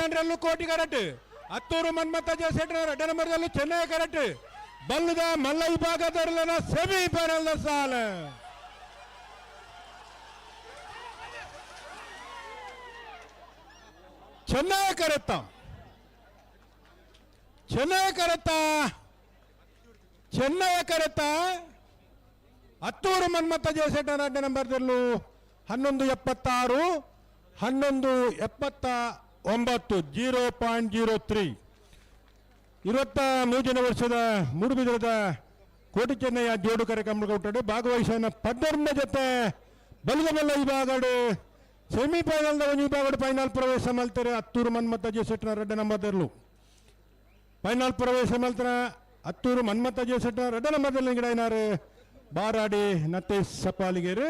ಅಂಡ್ರಲ್ಲೂ ಕೋಟಿ correct. Hattur Manmatha ಜಯಶೆಟ್ಟರ್ 2 ನಂಬರ್ದಲ್ಲೂ Chennai correct. ಬಲ್ಲದ ಮಲ್ಲ ವಿಭಾಗದಲ್ಲಿನ semifinal ಸಾಲ ಚೆನ್ನೈ ಕರೆತ್ತ ಹತ್ತೂರು ಮನ್ಮಥ ಜಯಶೆಟ್ಟರ್ 2 ನಂಬರ್ದಲ್ಲೂ 1176 1179 0.03. 23ನೇ ವರ್ಷದ ಮೂಡುಬಿದಿರೆದ ಕೋಟಿ ಚೆನ್ನಯ್ಯ ಜೋಡು ಕಾರ್ಯಕ್ರಮ ಕೊಟ್ಟರು ಭಾಗವಹಿಸಿದ 12ನೇ ಜೊತೆ ಬಲಗಮಲ್ಲ ವಿಭಾಗಡು ಸೆಮಿಫೈನಲ್ ವಿಭಾಗಡು ಫೈನಲ್ ಪ್ರವೇಶ ಮಲ್ತಾರೆ. ಹತ್ತೂರು ಮನ್ಮಥ ಜಯಶೆಟ್ಟರ್ 2 ನಂಬರ್ದಲ್ಲೂ ಫೈನಲ್ ಪ್ರವೇಶ ಮಲ್ತರ. ಹತ್ತೂರು ಮನ್ಮಥ ಜಯಶೆಟ್ಟರ್ 2 ನಂಬರ್ದಲ್ಲಿ ಗಿಡನಾರು ಬಾರಾಡಿ ನತ್ತೆ ಸಪಾಲಿಗೆರು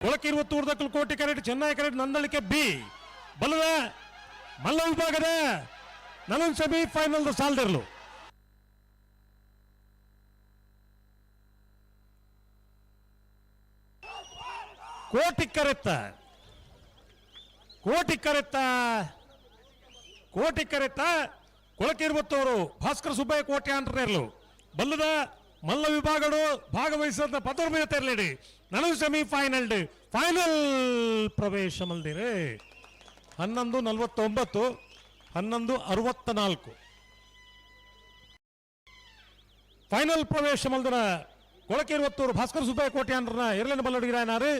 ಒಳಕ್ಕೆ 20 ಕೋಟಿ carrot Chennai carrot Nandalike B ಬಲದ ಮಲ್ಲ ವಿಭಾಗದ ನಲನ್ ಸೆಮಿ ಫೈನಲ್ ಸಾಲ್ದಿರ್ಲು ಕೋಟಿ ಕರೆತ್ತ ಕೊಳಕೆ 20 ಭಾಸ್ಕರ್ ಸುಬ್ಬಯ್ಯ ಕೋಟೆ ಅಂಟರ್ಲು ಬಲ್ಲದ ಮಲ್ಲ ವಿಭಾಗಗಳು ಭಾಗವಹಿಸಿದ 14 ತೆರಳಿಡಿ ನಲವು ಸೆಮಿಫೈನಲ್ ಫೈನಲ್ ಪ್ರವೇಶ ಮಲ್ದಿರೆ 11:49 11:64 ಫೈನಲ್ ಪ್ರವೇಶ ಮಲ್ದನ ಕೊಳಕೆ 20 ಭಾಸ್ಕರ್ ಸುಬ್ಬಯ್ಯ ಕೋಟೆ ಅಂಟರ್ನ ಎರಲಿನ ಬಲ್ಲಡಿಗಿರಾಯನಾರು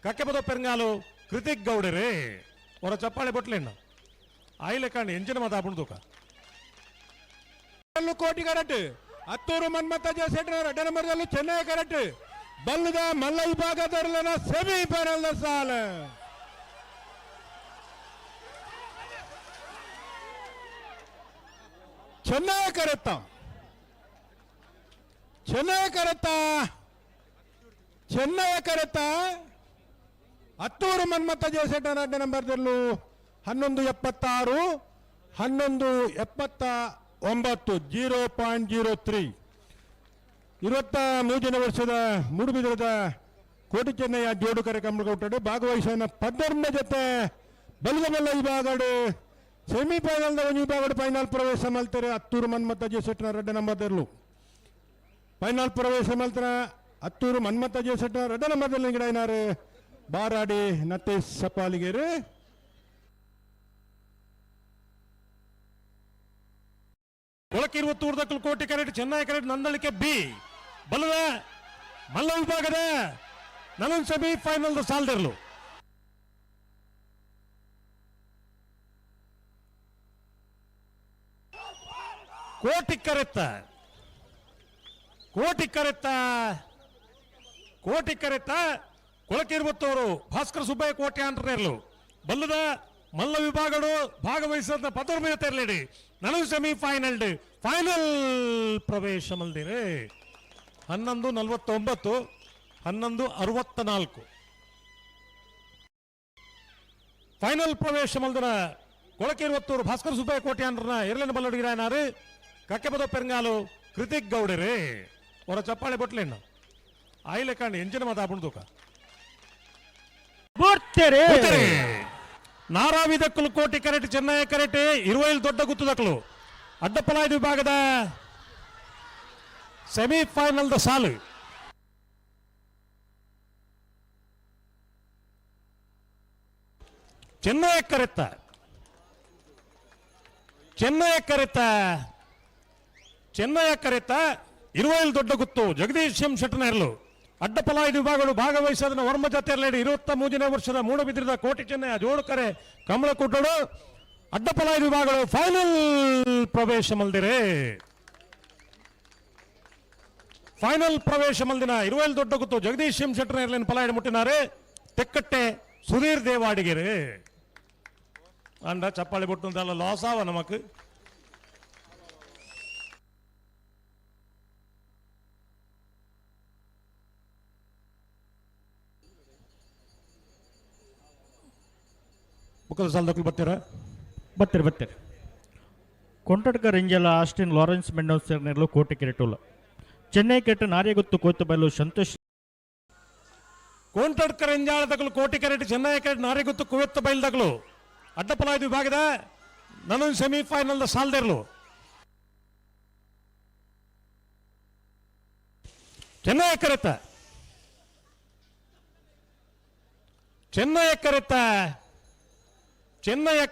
ಕಕ್ಕೆಪದ ಪೆರಂಗಾಲು ಕೃತಿಕ್ ಗೌಡರೇ ಅವರ ಚಪ್ಪಾಳೆ ಬಟ್ಲೆಣ್ಣ ಆಯ್ಲೆ ಕಾಣಿ ಎಂಜಿನ ಮಾತು ಆಪುಣದುಕ ಕೋಟಿ ಕರೆಕ್ಟ್. ಹತ್ತೂರು ಮನ್ಮಥ ಜಯಶೆಟ್ಟರ್ 2 ನಂಬರ್ದಲ್ಲೂ ಚೆನ್ನೈ ಕರೆಕ್ಟ್. ಬಲ್ಲದ ಮಲ್ಲ ವಿಭಾಗದಲ್ಲಿನ ಸೆಮಿಫೈನಲ್ ಸಾಲ ಚೆನ್ನೈ ಕರೆತ್ತ ಹತ್ತೂರು ಮನ್ಮಥ ಜಯಶೆಟ್ಟರ್ 2 ನಂಬರ್ದಲ್ಲೂ 1176 1179 0.03. 23ನೇ ವರ್ಷದ ಮೂಡುಬಿದಿರೆದ ಕೋಟಿ ಚೆನ್ನಯ್ಯ ಜೋಡು ಕಾರ್ಯಕ್ರಮ ಕೊಟ್ಟರು ಭಾಗವಹಿಸಿದ 12ನೇ ಜೊತೆ ಬಲಗಮಲ್ಲ ವಿಭಾಗಡು ಸೆಮಿಫೈನಲ್ ವಿಭಾಗಡು ಫೈನಲ್ ಪ್ರವೇಶ ಮಲ್ತಾರೆ. ಹತ್ತೂರು ಮನ್ಮಥ ಜಯಶೆಟ್ಟರ್ 2 ನಂಬರ್ದಲ್ಲೂ ಫೈನಲ್ ಪ್ರವೇಶ ಮಲ್ತರ. ಹತ್ತೂರು ಮನ್ಮಥ ಜಯಶೆಟ್ಟರ್ 2 ನಂಬರ್ದಲ್ಲಿ ಗಿಡನಾರು ಬಾರಾಡಿ ನತ್ತೆ ಸಪಾಲಿಗೆರು ಒಳಕ್ಕೆ 20 ಕೋಟಿ carrot Chennai carrot Nandalike B ಬಲದ ಮಲ್ಲ ವಿಭಾಗದ ನಲನ್ ಸೆಮಿ ಫೈನಲ್ ಸಾಲ್ದಿರ್ಲು ಕೋಟಿ ಕರೆತ್ತ ಕೊಳಕೆ 20 ಭಾಸ್ಕರ್ ಸುಬ್ಬಯ್ಯ ಕೋಟೆ ಅಂಟರ್ಲು ಬಲ್ಲದ ಮಲ್ಲ ವಿಭಾಗಗಳು ಭಾಗವಹಿಸಿದ 14 ತೆರಳಿಡಿ ನಲವು ಸೆಮಿಫೈನಲ್ ಫೈನಲ್ ಪ್ರವೇಶ ಮಲ್ದಿರೆ 11:49 11:64 ಫೈನಲ್ ಪ್ರವೇಶ ಮಲ್ದನ ಕೊಳಕೆ 20 ಭಾಸ್ಕರ್ ಸುಬ್ಬಯ್ಯ ಕೋಟೆ ಅಂಟರ್ನ ಎರಲಿನ ಬಲ್ಲಡಿಗಿರಾಯನಾರು ಕಕ್ಕೆಪದ ಪೆರಂಗಾಲು ಕೃತಿಕ್ ಗೌಡರೇ ಅವರ ಚಪ್ಪಾಳೆ ಬಟ್ಲೆಣ್ಣ ಆಯ್ಲೆ ಕಾಣಿ ಎಂಜಿನ ಮಾತು ಆಪುಣದುಕ ನಾರಾವಿದಕ್ಕಲು ಕೋಟಿ ಕರೆಟ್ ಚೆನ್ನೈ ಕರೆಟ್ 20 ದೊಡ್ಡ ಗುತ್ತುದಕ್ಕಲು ಅಡ್ಡಪಲಾಯ್ದ ವಿಭಾಗದ ಸೆಮಿಫೈನಲ್ ಸಾಲು ಚೆನ್ನೈ ಕರೆತ್ತ 20 ದೊಡ್ಡ ಗುತ್ತು ಜಗದೀಶ್ ಎಂ ಶೆಟ್ಟನರ್ಲು ಅಡ್ಡಪಲಾಯ್ದ ವಿಭಾಗಗಳು ಭಾಗವಹಿಸಿದ ವರ್ಮ ಜತೆಯಲ್ಲಿ 23ನೇ ವರ್ಷದ ಮೂಡುಬಿದಿರೆದ ಕೋಟಿ ಚೆನ್ನಯ್ಯ ಜೋಡುಕರೆ ಕಮಲ ಕೊಟ್ಟಡು ಅಡ್ಡಪಲಾಯ್ದ ವಿಭಾಗಗಳು ಫೈನಲ್ ಪ್ರವೇಶ ಮಲ್ದಿರೆ ಫೈನಲ್ ಪ್ರವೇಶ ಮಲ್ದಿನ 20 ದೊಡ್ಡ ಗುತ್ತು ಜಗದೀಶ್ ಎಂ ಶೆಟ್ಟನರ್ಲಿನ ಪಲಾಯ್ಡ ಮುಟ್ಟಿನಾರೆ ತೆಕ್ಕಟ್ಟೆ ಸುಧೀರ್ ದೇವಾಡಿಗೆರೆ ಅಂಡ ಚಪ್ಪಾಳಿ ಬಿಟ್ಟು ಲಾಸ್ ಆವ ನಮಕ್ ಬುಕ್ಕದ ಸಾಲದಕ್ಕೂ ಬರ್ತೀರಾ ಕೊಂಟಡ್ಕ ರೇಂಜಲ ಆಸ್ಟಿನ್ ಲಾರೆನ್ಸ್ ಮೆಂಡೋಸ್ ನೆರಲು ಕೋಟೆ ಕಿರೀಟುಲ ಚೆನ್ನೈ ಕೆಟ್ಟ ನಾರ್ಯಗುತ್ತು ಕೋತು ಬಯಲು ಸಂತೋಷ್ ಕೋಂಟಡ್ಕರ್ ಎಂಜಾಳದಗಳು ಕೋಟಿ ಕೆರೆಟ್ ಚೆನ್ನೈ ಕೆರೆಟ್ ನಾರಿಗುತ್ತು ಕುವೆತ್ತ ಬೈಲ್ದಗಳು ಅಡ್ಡಪಲಾಯ್ದು ವಿಭಾಗದ ನಾನು ಸೆಮಿಫೈನಲ್ ಸಾಲ್ದೇರ್ಲು ಚೆನ್ನೈ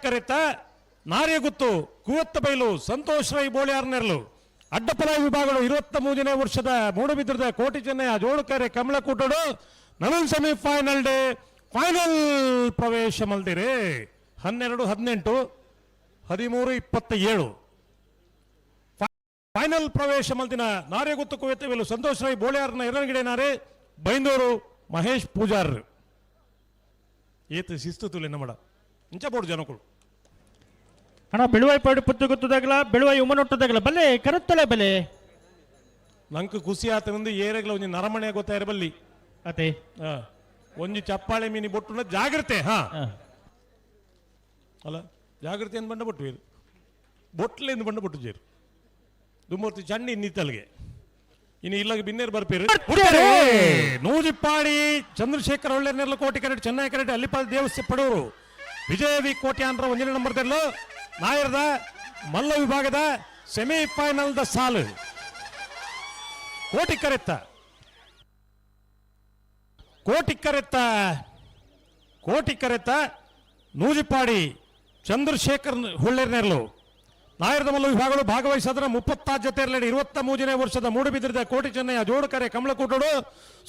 ಕರೆತ ನಾರಿಗುತ್ತು ಕುವೆತ್ತ ಬೈಲು ಸಂತೋಷ್ ರೈ ಬೋಳಿಯಾರ್ನೆರ್ಲು ಅಡ್ಡಪಲಾಯಿ ವಿಭಾಗಗಳು 23ನೇ ವರ್ಷದ ಮೂಡುಬಿದ್ರದ ಕೋಟಿ Chennai Jodukere ಕಮಲಕೂಟಡು ನನನ್ semifinal day final ಪ್ರವೇಶ ಮಲ್ದಿರಿ 12-18 13-27 ಫೈನಲ್ ಪ್ರವೇಶ ಮಲ್ದಿನ ನಾರ್ಯಗುತ್ತು ಕುವೆತ್ತವೆಲು ಸಂತೋಷ್ ರೈ ಬೋಳಿಯಾರ್ನ ಎರಗಿಡೇನಾರೆ ಬೈಂದೂರು ಮಹೇಶ್ ಪೂಜಾರ್ ಏತು ಶಿಸ್ತು ತುಲೆ ನಮ್ಮಡ ಇಂಚ ಬೋಡು ಜನಗಳು ಅಣ್ಣ ಬೆಳುವಾಯಿ ಪಾಡು ಪುತ್ತು ಗೊತ್ತದಾಗಲ ಬೆಳುವಾಯಿ ಉಮ್ಮನೊಟ್ಟದಾಗಲ ಬಲ್ಲೆ ಕರುತ್ತಲೆ ಬಲೆ ನಂಗೆ ಖುಷಿ ಆತನಂದು ಏರೆಗ್ಲ ಒಂಜಿ ನರಮಣೆ ಗೊತ್ತಾಯಿರ ಬಲ್ಲಿ ಅದೇ ಒಂಜಿ ಚಪ್ಪಾಳೆ ಮೀನಿ ಬೊಟ್ಟು ಜಾಗ್ರತೆ ಹಾ ಅಲ್ಲ ಜಾಗ್ರತೆ ಎಂದು ಬಂಡ ಬೊಟ್ಟು ಬೊಟ್ಲೆಂದು ಬಂಡ ಬೊಟ್ಟು ಜೇರು ದುಮ್ಮೂರ್ತಿ ಚಂಡಿ ಇನ್ನಿತ್ತಲ್ಗೆ ಇನ್ನು ಇಲ್ಲಾಗ ಬಿನ್ನೇರು ಬರ್ಪೇರು ನೂಜಿಪ್ಪಾಡಿ ಚಂದ್ರಶೇಖರ್ ಒಳ್ಳೆನೆರ್ಲ ಕೋಟಿ ಕೆರೆಟ್ ಚೆನ್ನೈ ಕೆರೆಟ್ ಅಲ್ಲಿಪಾದ ದೇವಸ್ಥೆ ಪಡೋರು ವಿಜಯವಿ ಕೋಟ್ಯಾಂತರ 1ನೇ ನಂಬರ್ದಲ್ಲೂ ನಾಯರದ ಮಲ್ಲ ವಿಭಾಗದ ಸೆಮಿಫೈನಲ್ ದ ಸಾಲು ಕೋಟಿ ಕರೆತ್ತ ನೂಜಿಪಾಡಿ ಚಂದ್ರಶೇಖರ್ ಹುಳ್ಳೆರ್ನೆರ್ಲು ನಾಯರದ ಮಲ್ಲ ವಿಭಾಗಗಳು ಭಾಗವಹಿಸಿದ್ರ 36 ಜೊತೆಯಲ್ಲಿ 23ನೇ ವರ್ಷದ ಮೂಡುಬಿದಿರದ ಕೋಟಿ Chennai Jodukere ಕಮಲಕೂಟಡು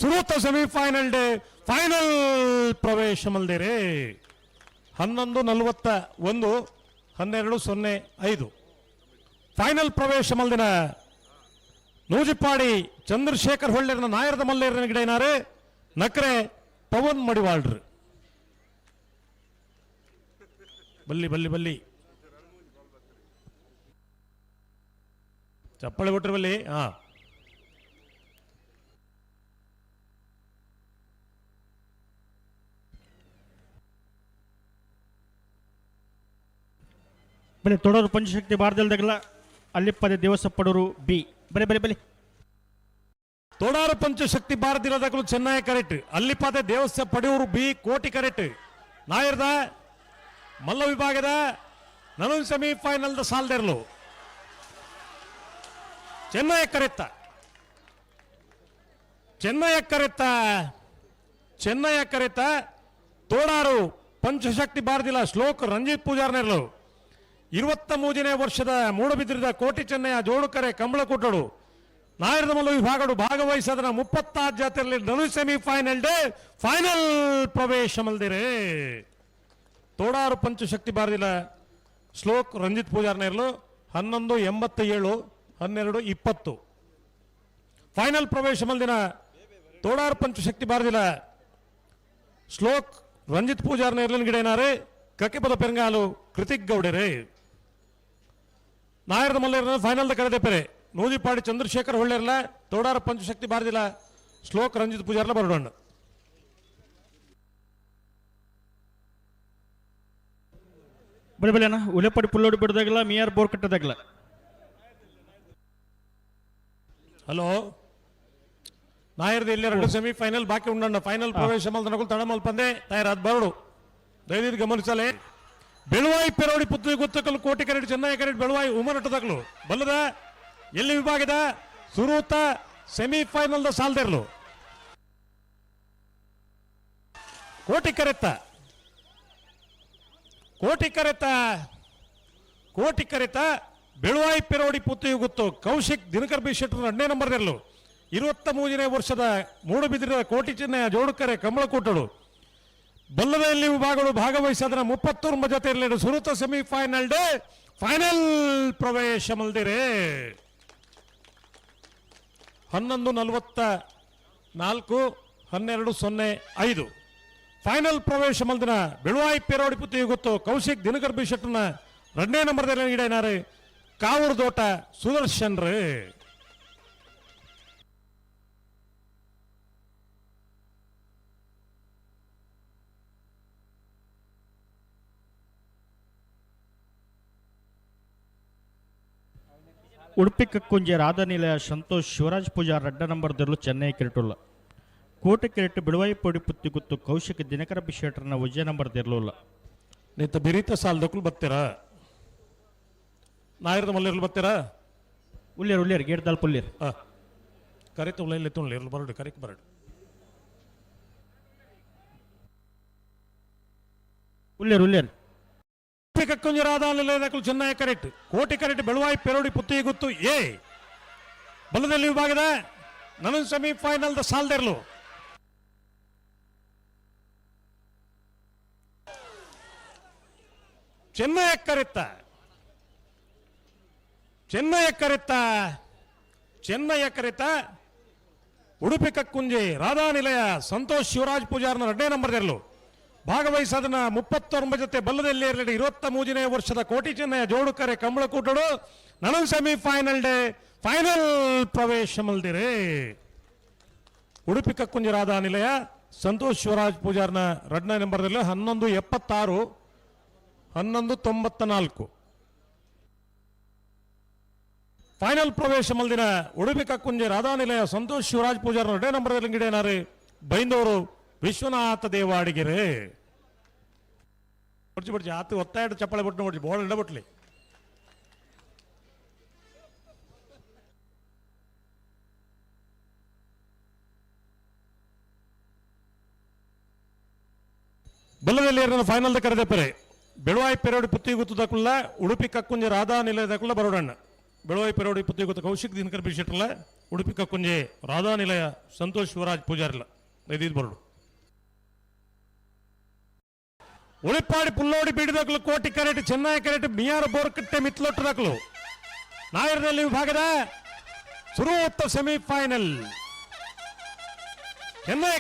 ಸುರೂತ semifinal day final ಪ್ರವೇಶ ಮಲ್ದಿರೆ 11:41 12:05 ಫೈನಲ್ ಪ್ರವೇಶ ಮಲ್ದಿನ ನೂಜಿಪ್ಪಾಡಿ ಚಂದ್ರಶೇಖರ್ ಹೊಳ್ಳೆರ್ನ ನಾಯರದ ಮಲ್ಲೇರನ ಗಿಡೇನಾರೆ ನಕ್ರೆ ಪವನ್ ಮಡಿವಾಳ್ರು ಬಲ್ಲಿ ಚಪ್ಪಳೆ ಕೊಟ್ಟರು ಬಲ್ಲಿ ಹಾ ಬಲೆ ತೊಡೋರು ಪಂಚಶಕ್ತಿ ಭಾರತದಲ್ದಾಗಲ ಅಲ್ಲಿಪ್ಪದೆ ದೇವಸ ಪಡೋರು ಬಿ ಬಲೆ ತೋಡಾರು ಪಂಚಶಕ್ತಿ ಭಾರತೀಯದಾಗಲು ಚೆನ್ನೈ ಕರೆಕ್ಟ್ ಅಲ್ಲಿಪಾದೆ ದೇವಸ್ಥಾನ ಪಡೆಯೂರು ಬಿ ಕೋಟಿ ಕರೆಕ್ಟ್ ನಾಯರ್ದ ಮಲ್ಲ ವಿಭಾಗದ ನನನ್ ಸೆಮಿಫೈನಲ್ ದ ಸಾಲ್ದೆರ್ಲು ಚೆನ್ನೈ ಕರೆತ್ತ ತೋಡಾರು ಪಂಚಶಕ್ತಿ ಭಾರತೀಯ ಶ್ಲೋಕ್ ರಂಜಿತ್ ಪೂಜಾರ್ನೆರ್ಲು 23ನೇ ವರ್ಷದ ಮೂಡುಬಿದಿರದ ಕೋಟಿ ಚೆನ್ನೈ ಜೋಡುಕೆರೆ ಕಮಲಕೂಟಡು ನಾಯರದ ಮಲ್ಲ ವಿಭಾಗಗಳು ಭಾಗವಹಿಸಿದ 36 ಜಾತಿಯಲ್ಲಿ ನನು ಸೆಮಿಫೈನಲ್ ಡೇ ಫೈನಲ್ ಪ್ರವೇಶ ಮಲ್ದಿರೆ ತೋಡಾರು ಪಂಚಶಕ್ತಿ ಭಾರತೀಯ ಶ್ಲೋಕ್ ರಂಜಿತ್ ಪೂಜಾರ್ನೆರ್ಲು 11:87 12:20 ಫೈನಲ್ ಪ್ರವೇಶ ಮಲ್ದಿನ ತೋಡಾರು ಪಂಚಶಕ್ತಿ ಭಾರತೀಯ ಶ್ಲೋಕ್ ರಂಜಿತ್ ಪೂಜಾರ್ನೆರ್ಲಿನ ಗಿಡೇನಾರೆ ಕಕ್ಕೆಪದ ಪೆರಂಗಾಲು ಕೃತಿಕ್ ಗೌಡೆರೆ ನಾಯರದ ಮಲ್ಲೇರನ ಫೈನಲ್ ಕರೆದೆ ಪೆರೆ ನೂಜಿಪಾಡಿ ಚಂದ್ರಶೇಖರ್ ಹೊಳ್ಳೆರ್ಲ ತೋಡಾರ ಪಂಚಶಕ್ತಿ ಭಾರತೀಯ ಶ್ಲೋಕ್ ರಂಜಿತ್ ಪೂಜಾರ್ಲ ಬರೋಣ ಬಲೆ ಉಲೆಪಡಿ ಪುಲ್ಲೋಡಿ ಬಿಡದಾಗಲ ಮಿಯಾರ್ ಬೋರ್ ಕಟ್ಟದಾಗಲ ಹಲೋ ನಾಯರ್ದು ಇಲ್ಲಿ 2 ಸೆಮಿಫೈನಲ್ ಬಾಕಿ ಉಂಡ ಫೈನಲ್ ಪ್ರವೇಶ ಮಲ್ದನಗಳು ತಡಮಲ್ ಪಂದೆ ತಯಾರಾದ ಬರಡು ದಯವಿಟ್ಟು ಗಮನಿಸಲೇ ಬೆಳುವಾಯಿ ಪೆರೋಡಿ ಪುತ್ತು ಗೊತ್ತಕಲು ಕೋಟಿ ಕೆರೆಟ್ ಚೆನ್ನೈ ಕೆರೆಟ್ ಬೆಳುವಾಯಿ ಉಮನಟ್ಟದಾಗಲು ಬಲ್ಲದ ಎಲ್ಲಿ ವಿಭಾಗದ ಸುರೂತ ಸೆಮಿಫೈನಲ್ ದ ಸಾಲ್ದೆರ್ಲು ಕೋಟಿ ಕರೆತ ಬೆಳುವಾಯಿ ಪೆರೋಡಿ ಪುತ್ತು ಗೊತ್ತು ಕೌಶಿಕ್ ದಿನಕರ್ ಬಿ ಶೆಟ್ಟರ್ 2ನೇ ನಂಬರ್ದೆರ್ಲು 23ನೇ ವರ್ಷದ ಮೂಡುಬಿದಿರದ ಕೋಟಿ ಚೆನ್ನೈ ಜೋಡುಕೆರೆ ಕಮಲಕೂಟಡು ಬಲ್ಲದಲ್ಲಿ ವಿಭಾಗಗಳು ಭಾಗವಹಿಸಿದ 39 ಜೊತೆಯಲ್ಲಿ ಸುರೂತ ಸೆಮಿಫೈನಲ್ ಡೇ ಫೈನಲ್ ಪ್ರವೇಶ ಮಲ್ದಿರೆ 11:44 12:05 ಫೈನಲ್ ಪ್ರವೇಶ ಮಲ್ದಿನ ಬೆಳುವಾಯಿ ಪೆರೋಡಿ ಪುತ್ತು ಗೊತ್ತು ಕೌಶಿಕ್ ದಿನಕರ್ ಬಿ ಶೆಟ್ಟರ್ನ 2ನೇ ನಂಬರ್ದಲ್ಲಿ ಗಿಡೇನಾರೆ ಕಾವೂರು ದೋಟ ಸುದರ್ಶನ್ ರೇ ಉಡುಪಿ ಕಕ್ಕುಂಜೆ ರಾಧನಿಲಯ ಸಂತೋಷ್ ಶಿವರಾಜ್ ಪೂಜಾರ್ 2 ನಂಬರ್ದಲ್ಲೂ ಚೆನ್ನೈ ಕಿರಟುಲ್ಲ ಕೋಟೆ ಕೆರೆಟ್ಟು ಬಿಳುವಾಯಿ ಪೋಡಿ ಪುತ್ತಿ ಗುತ್ತು ಕೌಶಿಕ ದಿನಕರ ಬಿಶೇಟ್ರನ ವಿಜಯ ನಂಬರ್ ಇರಲಿಲ್ಲ. ನೀತ ಬಿರಿತ ಸಾಲದಕ್ಕೂ ಬರ್ತೀರಾ, ನಾಯಿರದ ಮಲ್ಲೇರ್ಲು ಬರ್ತೀರಾ? ಉಲ್ಲೇರ್ ಉಲ್ಲೇರ್ ಗೇಟ್ ದಾಲ್ ಪುಲ್ಲೇರ್ ಕರೆಕ್ಟ್ ಉಳ್ಳೆ ತುಳ್ಳಿ ಬರಡು ಕರೆಕ್ಟ್ ಬರಡು ಉಲ್ಲೇರ್ ಉಲ್ಲೇರ್ ಕಕ್ಕುಂಜರಾಧಾನಕಲು ಚೆನ್ನೈ ಕರೆಕ್ಟ್ ಕೋಟಿ ಕರೆಕ್ಟ್ ಬೆಳುವಾಯಿ ಪೆರೋಡಿ ಪುತ್ತಿ ಗುತ್ತು ಎ ಬಲದಲ್ಲಿ ವಿಭಾಗದ ನನ್ನ ಸೆಮಿಫೈನಲ್ ದ ಸಾಲ್ದೆರ್ಲು ಚೆನ್ನೈ ಕರೆತ್ತ ಉಡುಪಿ ಕಕ್ಕುಂಜೆ ರಾಧಾನಿಲಯ ಸಂತೋಷ್ ಶಿವರಾಜ್ ಪೂಜಾರ್ನ 2ನೇ ನಂಬರ್ ತೆರಲು ಭಾಗವಹಿಸದನ 39 ಜೊತೆ ಬಲ್ಲದಲ್ಲಿ ಎರಡೆ 23ನೇ ವರ್ಷದ ಕೋಟಿ ಚೆನ್ನಯ ಜೋಡುಕರೆ ಕಂಬಳಕೂಟಡು ನನ್ನ ಸೆಮಿಫೈನಲ್ ಡೇ ಫೈನಲ್ ಪ್ರವೇಶ ಮಲ್ದಿರೆ ಉಡುಪಿ ಕಕ್ಕುಂಜೆ ರಾಧಾನಿಲಯ ಸಂತೋಷ್ ಶಿವರಾಜ್ ಪೂಜಾರ್ನ 2ನೇ ನಂಬರ್ದಲ್ಲಿ 11:76 11:94 ಫೈನಲ್ ಪ್ರವೇಶ ಮಲ್ದಿನ ಉಡುಪಿ ಕಕ್ಕುಂಜೆ ರಾಧಾನಿಲಯ ಸಂತೋಷ್ ಶಿವರಾಜ್ ಪೂಜಾರ್ 2ನೇ ನಂಬರ್ದಲ್ಲಿ ಗಿಡೇನಾರು ಬೈಂದವರು ವಿಶ್ವನಾಥ ದೇವಾಡಿಗೆರೆ ಬಿಡ್ಸಿ ಆತು ಒತ್ತಾಯ ಚಪ್ಪಳೆ ಬಿಟ್ಟು ನೋಡ್ರಿ ಬೋರ್ಡ್ ಇಡಬಿಟ್ಲಿ ಬಲ್ಲದಲ್ಲಿ ಫೈನಲ್ ಕರೆದಪ್ಪರೆ ಬೆಳುವಾಯಿ ಪೆರೋಡಿ ಪುತ್ತಿ ಗುತ್ತದಕ್ಕುಲ್ಲ ಉಡುಪಿ ಕಕ್ಕುಂಜೆ ರಾಧಾನಿಲಯದಕ್ಕುಲ್ಲ ಬರೋಡಣ್ಣ ಬೆಳುವಾಯಿ ಪೆರೋಡಿ ಪುತ್ತಿ ಗುತ್ತ ಕೌಶಿಕ್ ದಿನಕರ್ ಬಿಶೆಟ್ರಲ್ಲ ಉಡುಪಿ ಕಕ್ಕುಂಜೆ ರಾಧಾನಿಲಯ ಸಂತೋಷ್ ಶಿವರಾಜ್ ಪೂಜಾರಿಲ್ಲ ಇದು ಬರೋಡು ಉಳಿಪಾಡಿ ಪುಲ್ಲೋಡಿ ಬೀಡಿದಕ್ಕಲು ಕೋಟಿ ಕರೆಟ್ ಚೆನ್ನೈ ಕರೆಟ್ ಮಿಯಾರ್ ಬೋರ್ಕಟ್ಟೆ ಮಿತ್ಲೊಟ್ಟದಕ್ಕಲು ನಾಯರ್ನಲ್ಲಿ ವಿಭಾಗದ ಸುರುವತ್ತ ಸೆಮಿಫೈನಲ್ ಚೆನ್ನೈ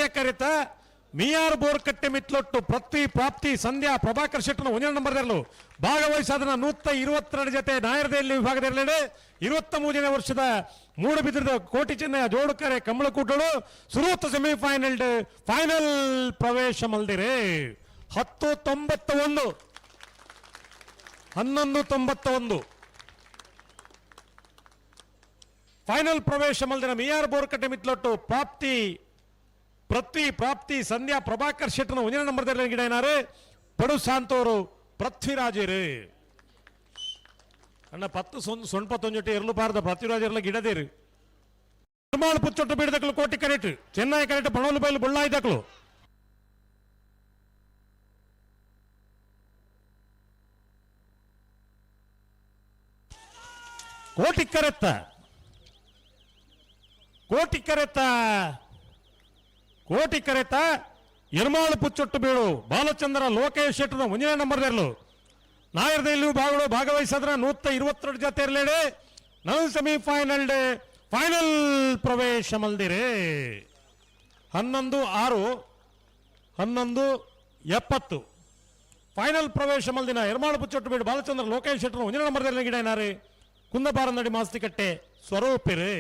ಕರೆತ ಮಿಯಾರ್ ಬೋರ್ಕಟ್ಟೆ ಮಿತ್ಲೊಟ್ಟು ಪ್ರತಿ ಪ್ರಾಪ್ತಿ ಸಂಧ್ಯಾ ಪ್ರಭಾಕರ್ ಶೆಟ್ಟನ 1ನೇ ನಂಬರ್ದಲ್ಲೂ ಭಾಗವಹಿಸಾದನ 122 ಜೊತೆ ನಾಯರ್ದಲ್ಲಿ ವಿಭಾಗದಲ್ಲಿ 23ನೇ ವರ್ಷದ ಮೂಡಬಿದ್ರದ ಕೋಟಿ ಚೆನ್ನಯ ಜೋಡುಕರೆ ಕಂಬಳಕೂಟಳು ಸುರುವತ್ತ ಸೆಮಿಫೈನಲ್ ಫೈನಲ್ ಪ್ರವೇಶ ಮಲ್ದಿರೆ 10:91 11:91 ಫೈನಲ್ ಪ್ರವೇಶ ಮಲ್ದಿನ ಮಿಯಾರ್ ಬೋರ್ಕಟ್ಟೆ ಮಿತ್ಲೊಟ್ಟು ಪ್ರಾಪ್ತಿ ಸಂಧ್ಯಾ ಪ್ರಭಾಕರ್ ಶೆಟ್ಟನ 1ನೇ ನಂಬರ್ದಲ್ಲಿ ಗಿಡೇನಾರು ಪಡು ಸಾಂತೋರು ಪೃಥ್ವಿರಾಜರು ಅಣ್ಣ 10 ಸೊಂಪತ್ತೊಂಜೊಟ್ಟೆ ಎರಲು ಬಾರದ ಪೃಥ್ವಿರಾಜ್ ಎರಲ ಗಿಡದೇರು ನಿರ್ಮಾಳು ಪುಚ್ಚೊಟ್ಟು ಬೀಡದಕ್ಕಲು ಕೋಟಿ ಕರೆಟ್ ಚೆನ್ನೈ ಕರೆಟ್ ಬಣೋಲು ಬೈಲು ಬುಳ್ಳಾಯ್ದಕ್ಕಲು ಕೋಟಿ ಕರೆತ ಎರ್ಮಾಳು ಪುಚ್ಚೊಟ್ಟು ಬೀಳು ಬಾಲಚಂದ್ರ ಲೋಕೇಶ್ ಶೆಟ್ಟನ 1ನೇ ನಂಬರ್ದಲ್ಲೂ ನಾಯರ್ದಲ್ಲಿ ಭಾಗವಹಿಸಿದ್ರ 122 ಜೊತೆ ಇರಲೇಡೆ ನನ್ನ ಸೆಮಿಫೈನಲ್ ಡೇ ಫೈನಲ್ ಪ್ರವೇಶ ಮಲ್ದಿರೆ 11:06 11:70 ಫೈನಲ್ ಪ್ರವೇಶ ಮಲ್ದಿನ ಎರ್ಮಾಳು ಪುಚ್ಚೊಟ್ಟು ಬೀಡು ಬಾಲಚಂದ್ರ ಲೋಕೇಶ್ ಶೆಟ್ಟನ 1ನೇ ನಂಬರ್ದಲ್ಲಿ ಗಿಡೇನಾರು ಕುಂದಬಾರನಡಿ ಮಾಸ್ತಿಕಟ್ಟೆ ಸ್ವರೂಪಿರೆ